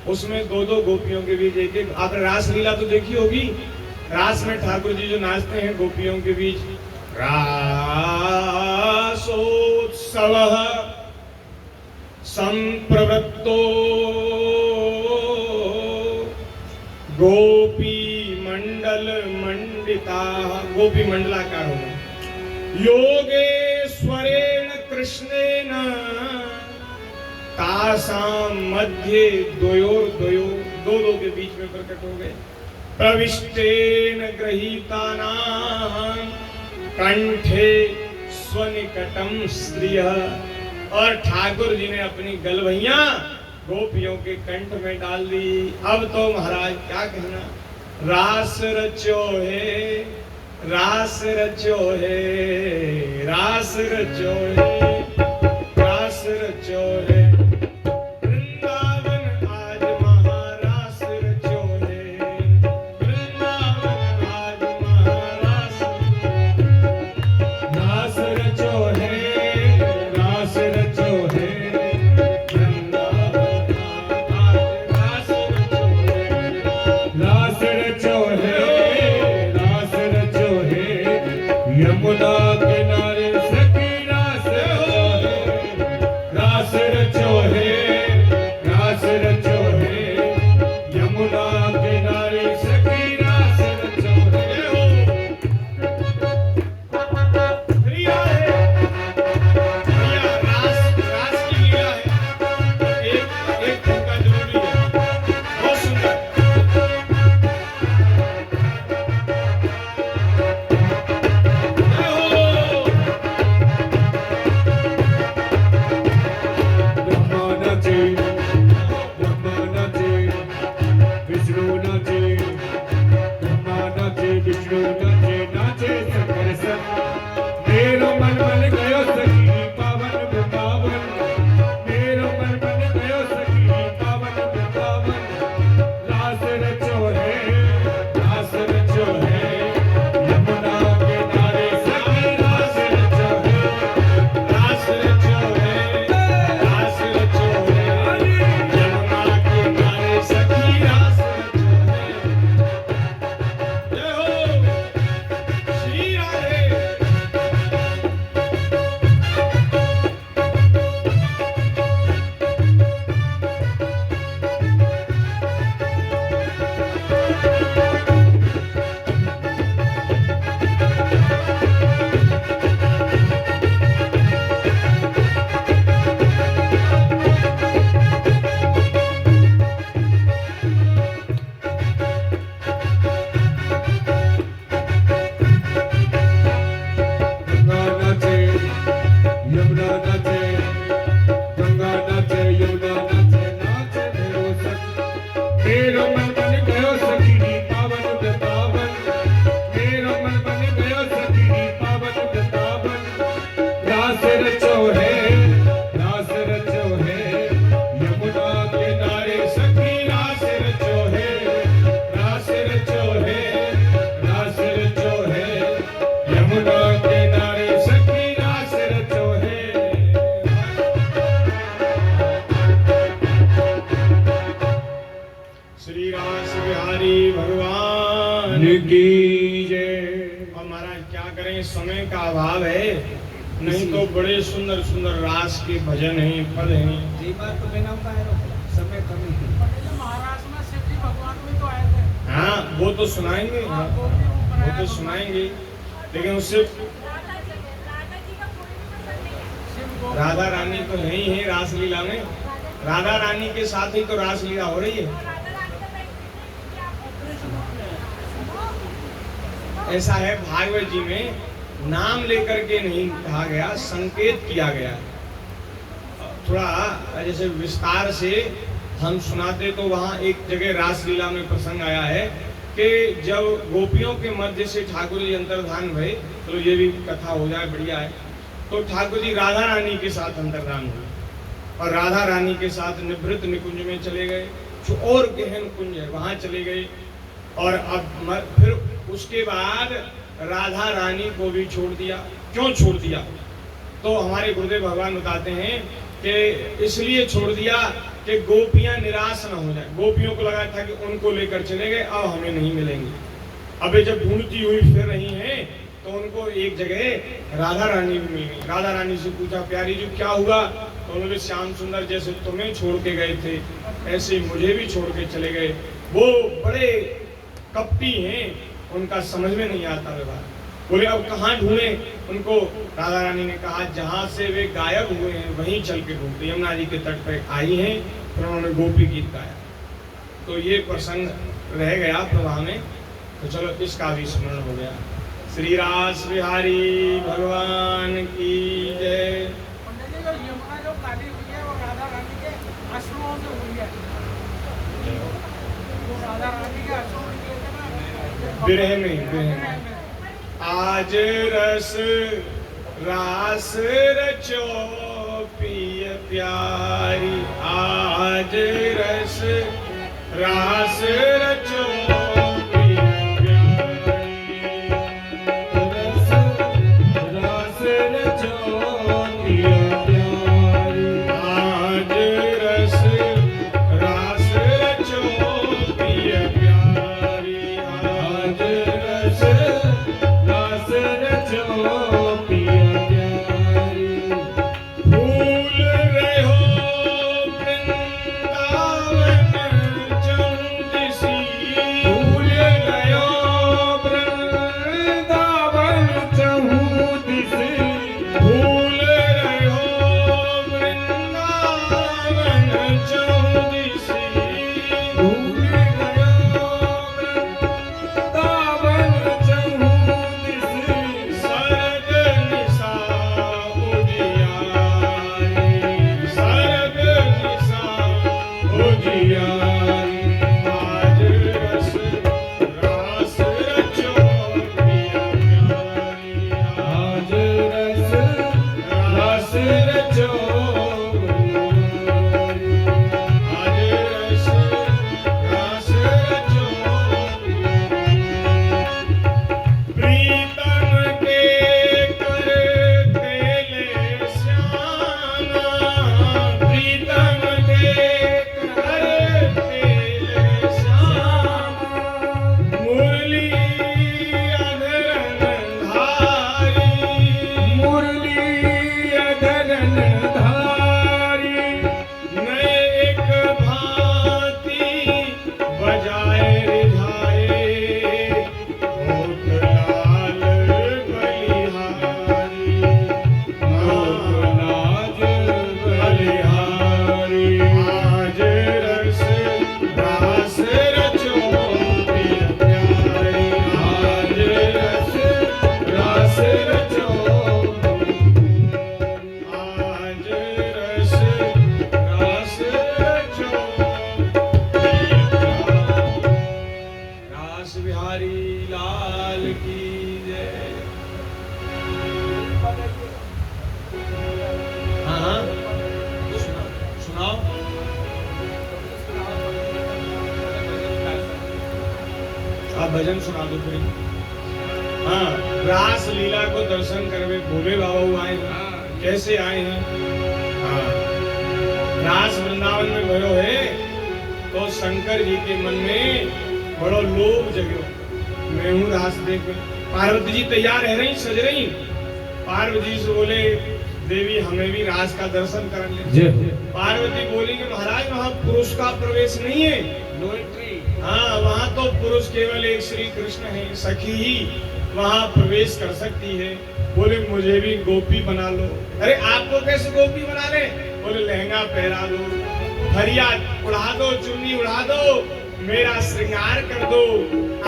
उसमें दो दो गोपियों के बीच एक एक। आपने रास लीला तो देखी होगी, रास में ठाकुर जी जो नाचते हैं गोपियों के बीच, रासोत्सव संप्रवृत्तो गोपी मंडल मंडिता, गोपी मंडलाकार होना, योगेश्वरेण कृष्णेन तासाम मध्य द्वयोर द्वयो, दो दो के बीच में प्रकट हो गए। प्रविष्टेन गृहीतानां कंठे स्वनिकटम स्त्रिय, और ठाकुर जी ने अपनी गलवैया गोपियों के कंठ में डाल दी। अब तो महाराज क्या कहना, रास रचो है, रास रचो है, रास रचो है, रास रचो है। वृंदावन आज महारास रचो है, वृंदावन आज महारास, रास रचो है, रास रचो है, वृंदावन आज रास रचो है। रास रचो है, रास रचो है, यमुना किनारे सखी रास रचो है, रास रचो है, रास रचो है, यमुना किनारे सखी रास रचो है। प्रिया है, प्रिया रास, रास की लीला है। एक ठुमका जरूरी है, बहुत सुंदर। ब्रह्मा नाचे, ब्रह्मा नाचे, विष्णु नाचे, ब्रह्मा नाचे, विष्णु नाचे, नाचे शंकर सन। मेरो मन मन गयो सखी पावन वृंदावन, मेरो मन मन गयो सखी पावन वृंदावन। रास रचो है, रास रचो है, यमुना किनारे सखी रास रचो है, रास रचो है, रास रचो है, यमुना किनारे सखी रास रचो है। जय हो श्री राधे। गंगा नाचे, यमुना नाचे, गंगा नाचे, यमुना नाचे, नाचे मेरो सखी। मेरो मन मन गयो सखी पावन वृंदावन, मेरो मन मन गयो सखी पावन वृंदावन। रास रचो है, रास रचो है, यमुना किनारे सखी रास रचो है, रास रचो है, रास रचो है, यमुना किनारे सखी रास रचो है। श्री रास बिहारी भगवान की जय। और महाराज क्या करें, समय का अभाव है, नहीं तो बड़े सुंदर सुंदर रास के भजन हैं, पद हैं। ये बात तो बिना उपाय समय कमी है। वो तो सुनाएंगे, वो तो सुनाएंगे, लेकिन उससे राधा रानी तो है ही है रासलीला में। राधा रानी के साथ ही तो रासलीला हो रही है। ऐसा है भागवत जी में नाम लेकर के नहीं कहा गया, संकेत किया गया। थोड़ा जैसे विस्तार से हम सुनाते तो वहां एक जगह रासलीला में प्रसंग आया है कि जब गोपियों के मध्य से ठाकुर जी अंतर्धान भये, तो ये भी कथा हो जाए बढ़िया है। तो ठाकुर जी राधा रानी के साथ अंतर्धान हुए और राधा रानी के साथ निभृत निकुंज में चले गए, जो और गहन कुंज है वहां चले गए। और अब फिर उसके बाद राधा रानी को भी छोड़ दिया। क्यों छोड़ दिया? तो हमारे गुरुदेव भगवान बताते हैं कि इसलिए छोड़ दिया कि गोपियां निराश न हो जाए। गोपियों को लगा था कि उनको लेकर चले गए, अब हमें नहीं मिलेंगे। अबे जब ढूंढती हुई फिर रही हैं तो उनको एक जगह राधा रानी भी मिल गई। राधा रानी से पूछा, प्यारी जी क्या हुआ? तो उन्होंने, श्याम सुंदर जैसे तुम्हें छोड़ के गए थे ऐसे मुझे भी छोड़ के चले गए। वो बड़े कपटी हैं, उनका समझ में नहीं आता व्यवहार। बोले अब कहाँ ढूंढे उनको? राधा रानी ने कहा जहां से वे गायब हुए हैं वहीं चल के ढूंढते। यमुना जी के तट पर आई हैं, फिर उन्होंने गोपी गीत गाया। तो ये प्रसंग रह गया प्रवाह में, तो चलो इसका भी स्मरण हो गया। श्री रास बिहारी भगवान की जय। यमुना जो काली हुई है वो राधा रानी के अश्रुओं से हुई है। वो राधा रानी के अश्रु विरह में आज रस रास रचो पिय प्यारी, आज रस रास रचो पिय प्यारी, रस रास रचो पिय प्यारी, आज रस रास रचो पिय प्यारी, आज रस रास रचो पिय प्यारी। फूल रहो वृंदावन चंदिसी, फूल रहो वृंदावन चहुदिसी, फूल रहो वृंदावन चहुदिसी, फूल रहो वृंदावन चहुदिसी, शरद निशा उजियारी, शरद निशा उजियारी, आज रस रास रचो पिय प्यारी, आज रस रास रचो प्यारी, आज रस रास रचो प्रीतम के करते ले श्यामा, प्रीतम के करते ले श्यामा, मुरली अधरन धारी, मुरली अधरन धारी, नए एक भांति बजाए रिझाए, होठ लाल बलिहारी, होठ लाल बलिहारी, आज रस रास रचो पिय प्यारी, आज रस रास रचो, आज रस रास रचो पिय प्यारी। रास बिहारी लाल की जय। हाँ हाँ सुनाओ। आप भजन सुना दो फिर। हाँ, रास लीला को दर्शन करवे भोले बाबा आए हैं। कैसे आए हैं? हाँ, रास वृंदावन में भयो है तो शंकर जी के मन में बड़ो लोभ जगो, मैं हूँ रास देख। पार्वती जी तैयार है रही, सज रही। पार्वती जी से बोले, देवी हमें भी रास का दर्शन कर ले। पार्वती बोली कि महाराज वहाँ पुरुष का प्रवेश नहीं है, नो एंट्री। हाँ, वहाँ तो पुरुष केवल एक श्री कृष्ण है, सखी ही वहां प्रवेश कर सकती है। बोले मुझे भी गोपी बना लो। अरे आपको कैसे गोपी बना ले? बोले लहंगा पहरा दो, हरिया उड़ा दो, चुन्नी उड़ा दो, मेरा श्रृंगार कर दो,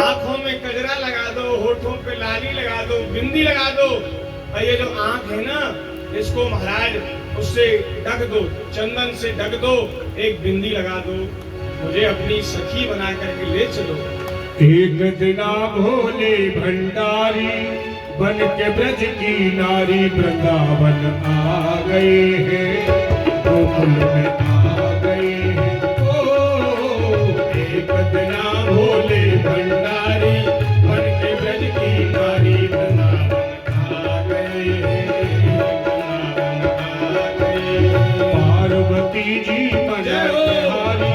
आंखों में कजरा लगा दो, होठों पे लाली लगा दो, बिंदी लगा दो। और ये जो आंख है ना, इसको महाराज उससे ढक दो, चंदन से ढक दो, एक बिंदी लगा दो, मुझे अपनी सखी बना करके ले चलो। एक दिना भोले भंडारी बन के ब्रज की नारी वृंदावन आ गए हैं, गोकुल में आ गए हैं। ओ एक दिना भोले भंडारी बन के ब्रज की नारी वृंदावन आ गए हैं, वृंदावन आ गए हैं। पार्वती जी मनाए बिहारी,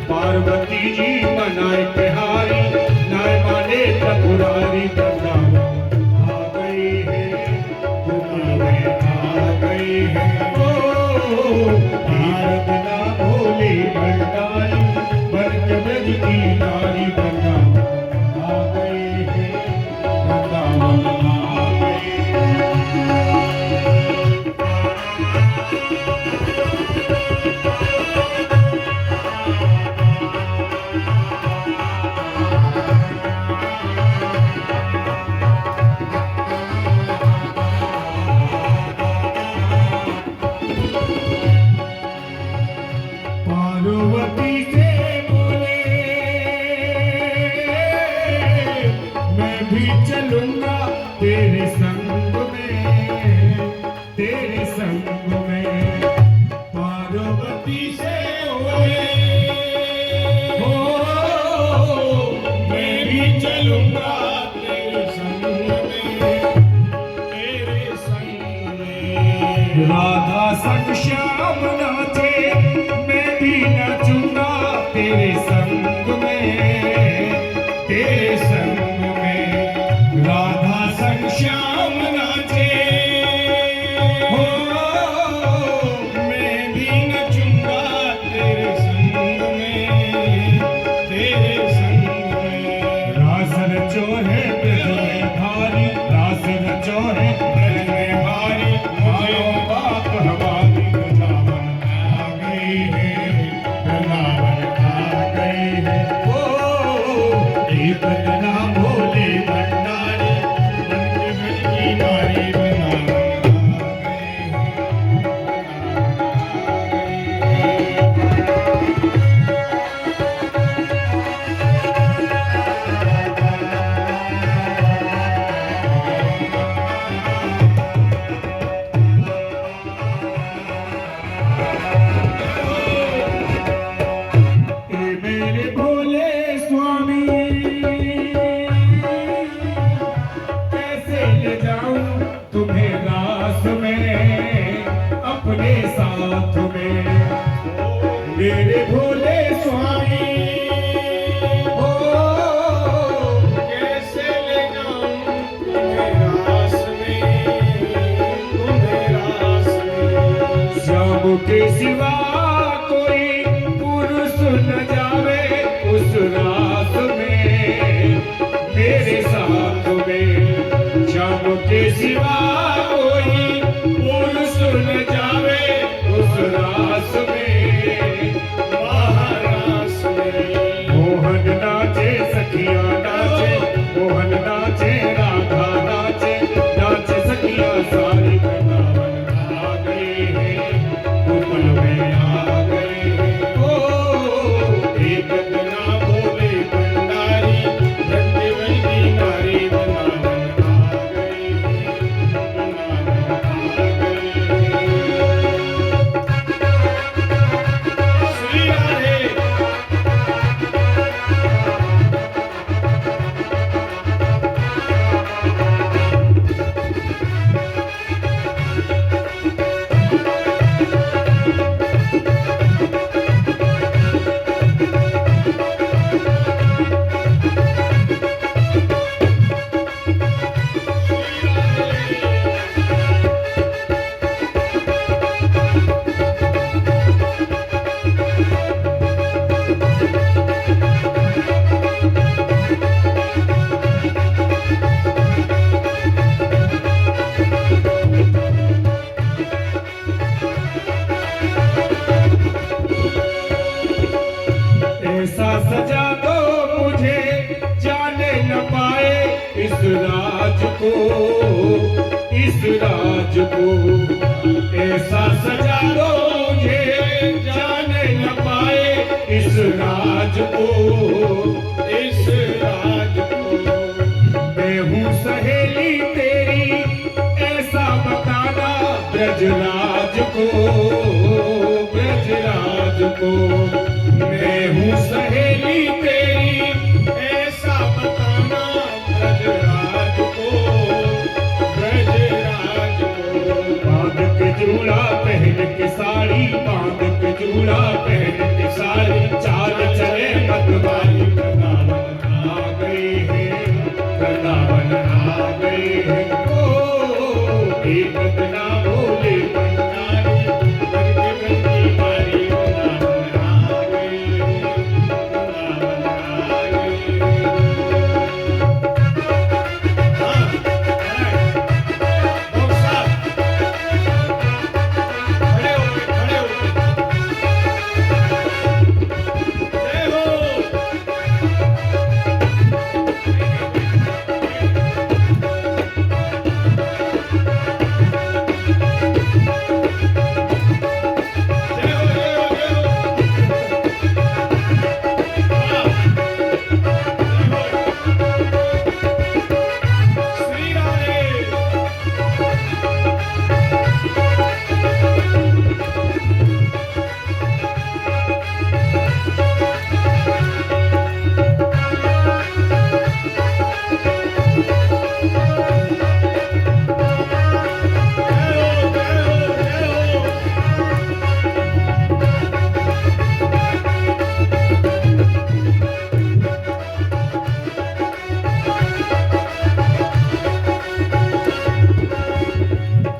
पार्वती जी मनाए बिहारी, नाय माने त्रिपुरारी वृंदावन आ गए हैं, गोकुल में आ गए हैं। ओ एक दिना भोले भंडारी बन के ब्रज की नारी वृंदावन आ गए हैं, वृंदावन आ गए हैं। पार्वती से बोले मैं भी चलूंगा तेरे संग में, तेरे संग में। पार्वती से बोले हो मैं भी चलूंगा तेरे संग में, तेरे संग में। राधा संग श्याम नाचे, मैं भी नाचूंगा तेरे संग में, तेरे संग में। राधा संग श्याम नाचे, हो मैं भी नाचूंगा तेरे संग में, तेरे संग में। रास रचो है ब्रज में भारी, रास रचो है ब्रज में भारी, मारो बाप हमारी वृंदावन आ गए हैं, वृंदावन आ गए हैं। ओ एक दिना भोले भंडारी बन के ब्रज की नारी वृंदावन आ गए हैं, ए मेरे भोले स्वामी कैसे ले जाऊं तुम्हें रास में अपने साथ में। मेरे भोले स्वामी हो कैसे ले जाऊं तुम्हें रास में, तुम्हें रास में। श्याम के सिवा कोई पुरुष न जावे उस रात में, मेरे साथ में। श्याम के सिवा कोई पुरुष न जावे उस रात में, महारास में। मोहन नाचे सखिया नाचे, मोहन नाचे राधा नाचे, नाचे सखिया सारी वृंदावन आ गए हैं, गोकुल में आ गए हैं। ओ एक दिना भोले भंडारी बन के ब्रज की नारी वृंदावन आ गए हैं, वृंदावन आ गए हैं। श्री राधे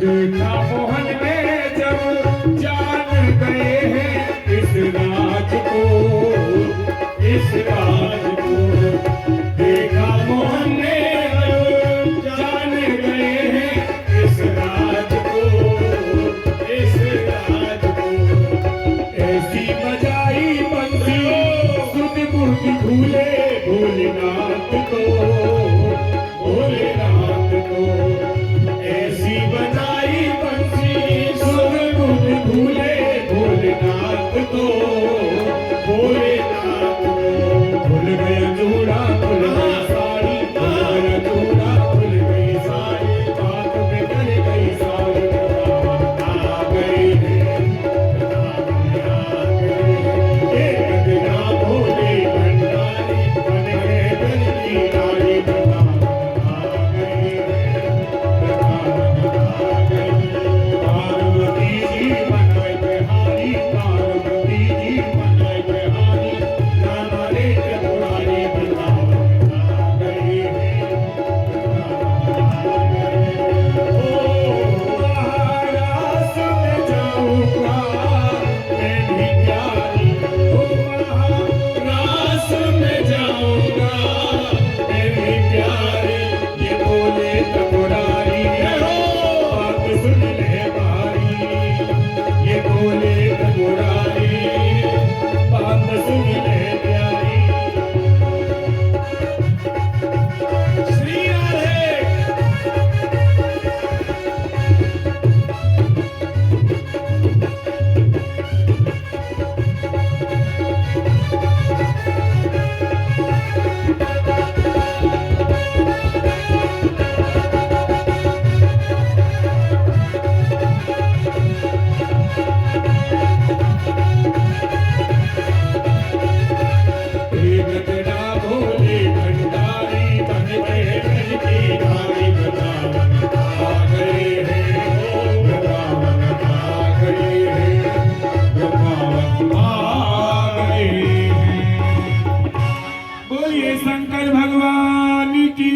देखा मोहन ने जब जान गए हैं इस राज को, इस राज को। देखा मोहन ने जब जान गए हैं इस राज को, इस राज को। ऐसी बजाई बंसी सुध बुध भूले भोलेनाथ को, भोलेनाथ को। ऐसी बजाई बंसी सुध बुध भूले भोलेनाथ को, भोलेनाथ को। भूल गया जोड़ा भूल गई साड़ी, भूल गया जोड़ा भूल गई साड़ी, बात में कर गई सारी। आ गई एक बिना भोले भंडारी बन गए बन की नारी। आ गई पार्वती जी बन गए बिहारी, पार्वती जी बन गए बिहारी। नाना रे त्रिपुरारी वृंदावन आ गई। ओ महाराज में जाऊंगा मैं भी प्यारी, ओ महाराज में जाऊंगा मैं भी प्यारी। ये बोले त्रिपुरारी बात सुन ले बारी, ये बोले त्रिपुरारी बात सुन ले प्यारी। श्री राधे। गजना भोले भंडारी बन गए बन की नारी। वृंदावन आ गए हैं, वृंदावन आ गए हैं, वृंदावन आ गए हैं। बोलिए शंकर भगवान की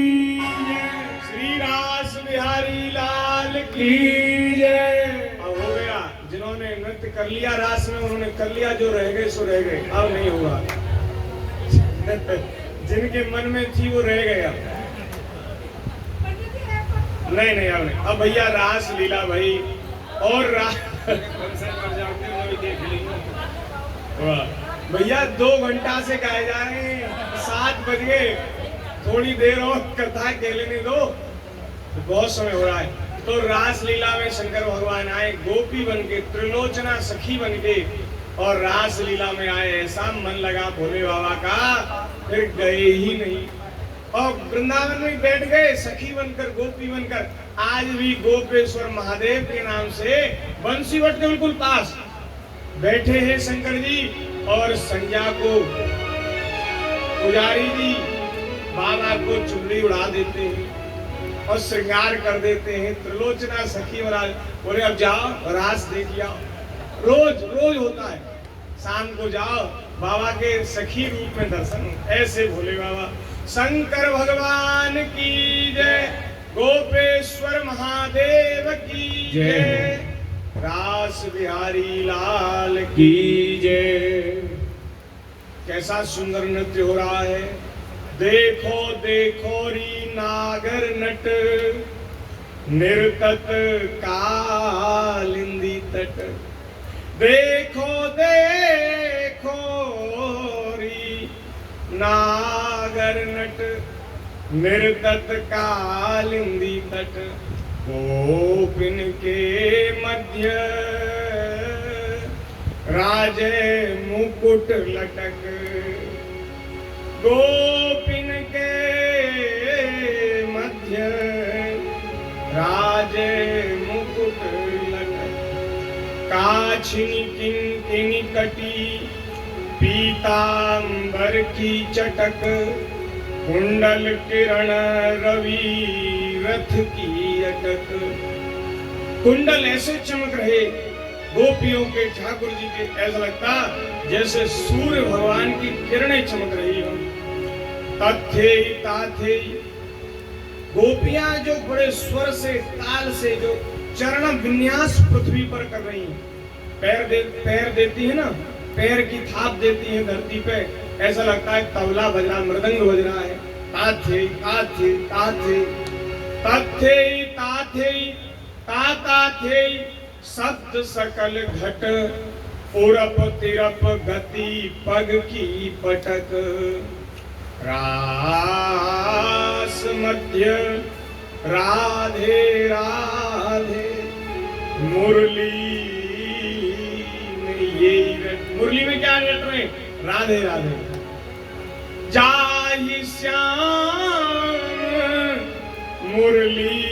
जय, श्री रास बिहारी लाल की। की जय। अब हो गया, जिन्होंने नृत्य कर लिया रास में उन्होंने कर लिया, जो रह गए सो रह गए, अब नहीं होगा। जिनके मन में थी वो रह गया। नहीं नहीं अब नहीं। अब भैया रास लीला भाई और देख ली। वाह भैया 2 घंटा से गाए जा रहे हैं, 7 बज गए, थोड़ी देर और कथा के लेने दो, बहुत समय हो रहा है। तो रास लीला में शंकर भगवान आए गोपी बनके, त्रिलोचना सखी बनके, और रास लीला में आए। ऐसा मन लगा भोले बाबा का, फिर गए ही नहीं और वृंदावन में बैठ गए सखी बनकर, गोपी बनकर। आज भी गोपेश्वर महादेव के नाम से बंसीवट के बिल्कुल पास बैठे हैं शंकर जी, और संध्या को पुजारी जी बाबा को चुनरी उड़ा देते हैं और श्रृंगार कर देते हैं। त्रिलोचना सखी महाराज बोले अब जाओ रास देख आओ। रोज रोज होता है, शाम को जाओ बाबा के सखी रूप में दर्शन। ऐसे भोले बाबा। शंकर भगवान की जय, गोपेश्वर महादेव की जय, रास बिहारी लाल की जय। कैसा सुंदर नृत्य हो रहा है। देखो देखो री नागर नट, निर्तत कालिंदी तट। देखो देखो री नागर नट, निर्तत कालिंदी तट। गोपिन के मध्य राजे मुकुट लटक। गोपिन के मध्य राजे मुकुट लटक। काछिनी किंकिनी कटी, पीतांबर की चटक। कुंडल किरण रवि रथ की अटक। कुंडल ऐसे चमक रहे गोपियों के, ठाकुर जी के, ऐसा लगता जैसे सूर्य भगवान की किरणें चमक रही हो। तथे ताथे गोपियां जो बड़े स्वर से, ताल से जो चरण विन्यास पृथ्वी पर कर रही हैं। पैर देती है ना, पैर की थाप देती है धरती पे, ऐसा लगता है तबला बज रहा, मृदंग बज रहा है। ताथे ताथे ताथे ताथे ताथे ताथे शब्द सकल घट, उरप तिरप गति पग की पटक। रास मध्य राधे राधे, मुरली में ये मुरली में क्या रट रहे? राधे राधे। जाहि श्याम मुरली